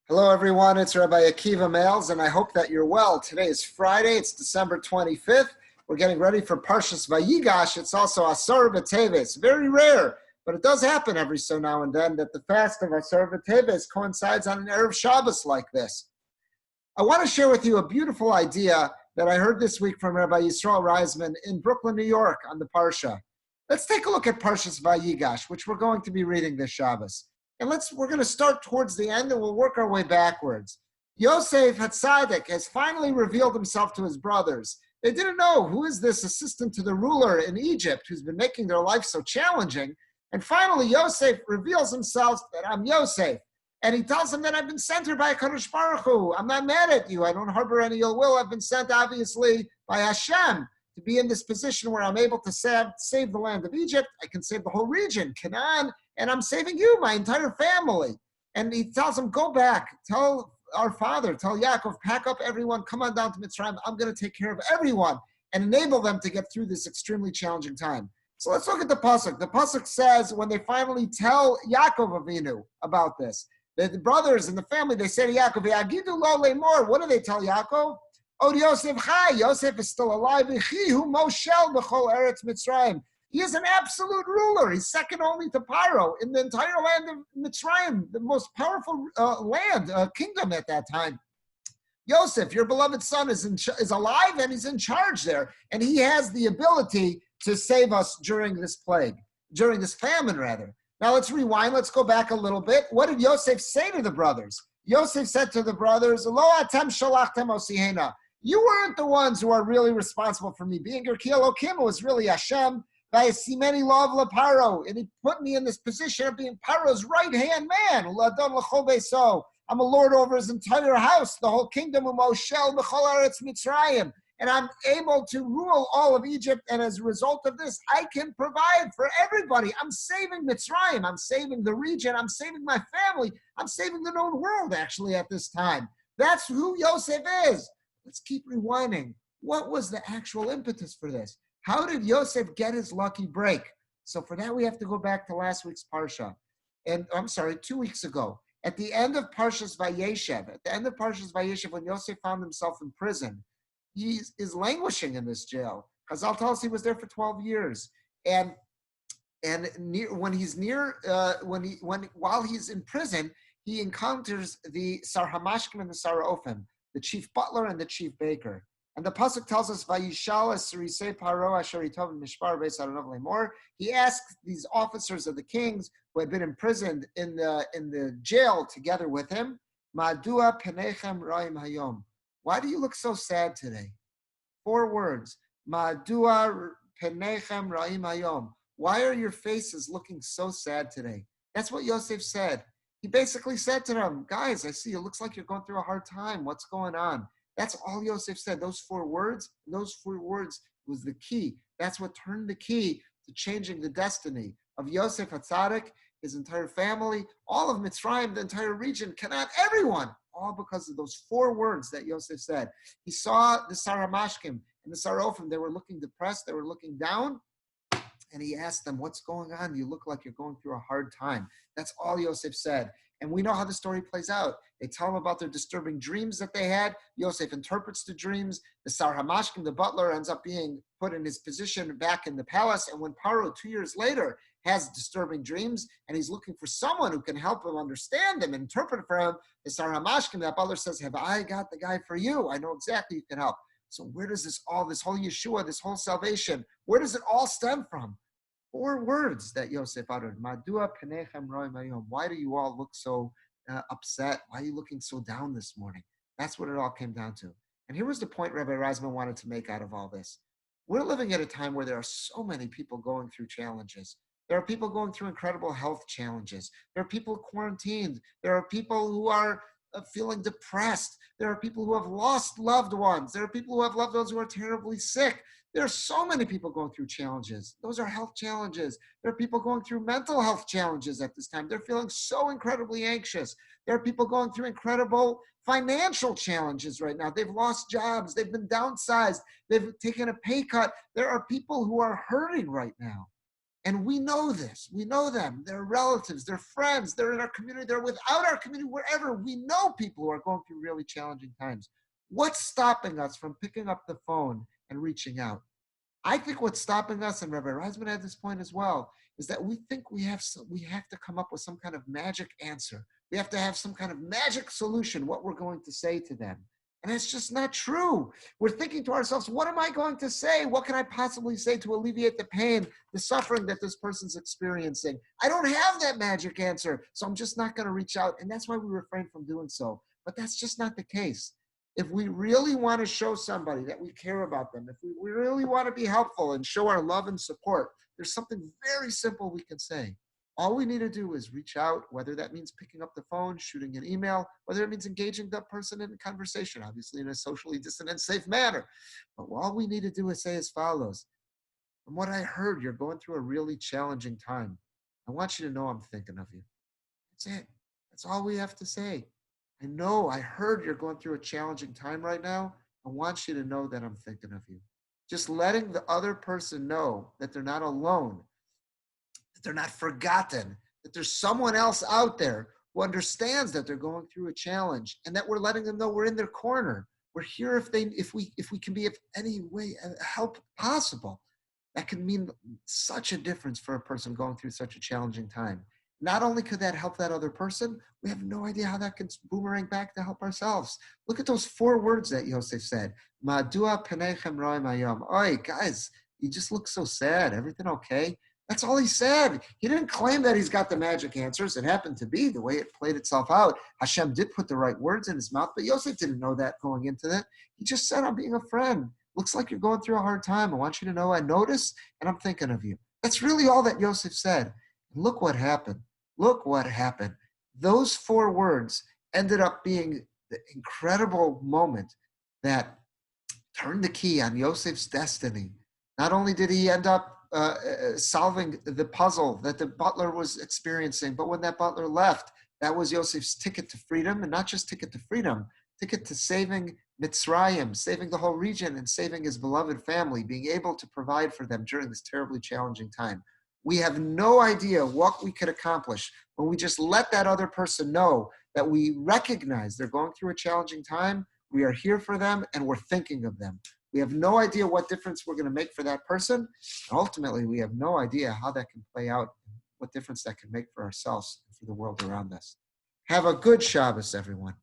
Hello, everyone. It's Rabbi Akiva Males, and I hope that you're well. Today is Friday. It's December 25th. We're getting ready for Parshas Vayigash. It's also Asar B'Teves. Very rare, but it does happen every so now and then that the fast of Asar B'Teves coincides on an Erev Shabbos like this. I want to share with you a beautiful idea that I heard this week from Rabbi Yisrael Reisman in Brooklyn, New York, on the Parsha. Let's take a look at Parshas Vayigash, which we're going to be reading this Shabbos. And we're going to start towards the end and we'll work our way backwards. Yosef Hatzadik has finally revealed himself to his brothers. They didn't know who is this assistant to the ruler in Egypt who's been making their life so challenging. And finally, Yosef reveals himself that I'm Yosef. And he tells them that I've been sent here by HaKadosh Baruch Hu. I'm not mad at you. I don't harbor any ill will. I've been sent, obviously, by Hashem to be in this position where I'm able to save the land of Egypt. I can save the whole region, Canaan, and I'm saving you, my entire family. And he tells them, go back, tell our father, tell Yaakov, pack up everyone, come on down to Mitzrayim. I'm going to take care of everyone and enable them to get through this extremely challenging time. So let's look at the pasuk. The pasuk says when they finally tell Yaakov Avinu about this, the brothers and the family, they say to Yaakov, Yagidu lo lemor. What do they tell Yaakov? Oh, Yosef Chai. Yosef is still alive. Hu moshel b'chol eretz Mitzrayim. He is an absolute ruler. He's second only to Paro in the entire land of Mitzrayim, the most powerful kingdom at that time. Yosef, your beloved son, is alive and he's in charge there. And he has the ability to save us during this famine, rather. Now let's rewind. Let's go back a little bit. What did Yosef say to the brothers? Yosef said to the brothers, Lo atem shalachtem osihena. You weren't the ones who are really responsible for me being your ki Elokim. It was really Hashem. Vayasimeni love Paro, and he put me in this position of being Paro's right-hand man. I'm a lord over his entire house, the whole kingdom of Moshel b'chol eretz Mitzrayim. And I'm able to rule all of Egypt, and as a result of this, I can provide for everybody. I'm saving Mitzrayim, I'm saving the region, I'm saving my family, I'm saving the known world, actually, at this time. That's who Yosef is. Let's keep rewinding. What was the actual impetus for this? How did Yosef get his lucky break? So for that, we have to go back to last week's Parsha. And 2 weeks ago. At the end of Parshas Vayeshev, when Yosef found himself in prison, he is languishing in this jail. Chazal tells us he was there for 12 years. And while he's in prison, he encounters the Sar Hamashkim and the Sar Ofim, the chief butler and the chief baker. And the pasuk tells us, "Vayishal esrisei paro asher itov mishpar beis Adonai lemor." He asked these officers of the kings who had been imprisoned in the jail together with him, "Madua penechem ra'im hayom." Why do you look so sad today? 4 words. Madua penechem ra'im hayom. Why are your faces looking so sad today? That's what Yosef said. He basically said to them, guys, I see it looks like you're going through a hard time. What's going on? That's all Yosef said. Those 4 words was the key. That's what turned the key to changing the destiny of Yosef Hatzadik, his entire family, all of Mitzrayim, the entire region, Canaan, everyone, all because of those 4 words that Yosef said. He saw the Sar Hamashkim and the Sar Ofim. They were looking depressed. They were looking down. And he asked them, what's going on? You look like you're going through a hard time. That's all Yosef said. And we know how the story plays out. They tell him about their disturbing dreams that they had. Yosef interprets the dreams. The Sar Hamashkim, the butler, ends up being put in his position back in the palace. And when Paro, 2 years later, has disturbing dreams, and he's looking for someone who can help him understand them and interpret for him, the Sar Hamashkim, that butler says, have I got the guy for you? I know exactly who can help. So where does this whole Yeshua, this whole salvation, where does it all stem from? 4 words that Yosef uttered. Madua penechem roim hayom. Why do you all look so upset? Why are you looking so down this morning? That's what it all came down to. And here was the point Rabbi Reisman wanted to make out of all this. We're living at a time where there are so many people going through challenges. There are people going through incredible health challenges. There are people quarantined. There are people who are feeling depressed. There are people who have lost loved ones. There are people who have loved ones who are terribly sick. There are so many people going through challenges. Those are health challenges. There are people going through mental health challenges at this time. They're feeling so incredibly anxious. There are people going through incredible financial challenges right now. They've lost jobs. They've been downsized. They've taken a pay cut. There are people who are hurting right now. And we know this. We know them. They're relatives. They're friends. They're in our community. They're without our community, wherever. We know people who are going through really challenging times. What's stopping us from picking up the phone and reaching out? I think what's stopping us, and Rabbi Reisman had this point as well, is that we think we have to come up with some kind of magic answer. We have to have some kind of magic solution, what we're going to say to them. And it's just not true. We're thinking to ourselves, what am I going to say? What can I possibly say to alleviate the pain, the suffering that this person's experiencing? I don't have that magic answer, so I'm just not going to reach out. And that's why we refrain from doing so. But that's just not the case. If we really want to show somebody that we care about them, if we really want to be helpful and show our love and support, there's something very simple we can say. All we need to do is reach out, whether that means picking up the phone, shooting an email, whether it means engaging that person in a conversation, obviously in a socially distant and safe manner. But all we need to do is say as follows: from what I heard, you're going through a really challenging time. I want you to know I'm thinking of you. That's it. That's all we have to say. I heard you're going through a challenging time right now. I want you to know that I'm thinking of you. Just letting the other person know that they're not alone, that they're not forgotten, that there's someone else out there who understands that they're going through a challenge, and that we're letting them know we're in their corner. We're here if we can be of any way help possible. That can mean such a difference for a person going through such a challenging time. Not only could that help that other person, we have no idea how that can boomerang back to help ourselves. Look at those 4 words that Yosef said. Ma'adua penechem roim hayom. Oi, guys, you just look so sad. Everything okay? That's all he said. He didn't claim that he's got the magic answers. It happened to be the way it played itself out. Hashem did put the right words in his mouth, but Yosef didn't know that going into that. He just said, I'm being a friend. Looks like you're going through a hard time. I want you to know I notice, and I'm thinking of you. That's really all that Yosef said. And look what happened. Look what happened. Those 4 words ended up being the incredible moment that turned the key on Yosef's destiny. Not only did he end up solving the puzzle that the butler was experiencing, but when that butler left, that was Yosef's ticket to freedom, and not just ticket to freedom, ticket to saving Mitzrayim, saving the whole region, and saving his beloved family, being able to provide for them during this terribly challenging time. We have no idea what we could accomplish when we just let that other person know that we recognize they're going through a challenging time, we are here for them, and we're thinking of them. We have no idea what difference we're going to make for that person. And ultimately, we have no idea how that can play out, what difference that can make for ourselves and for the world around us. Have a good Shabbos, everyone.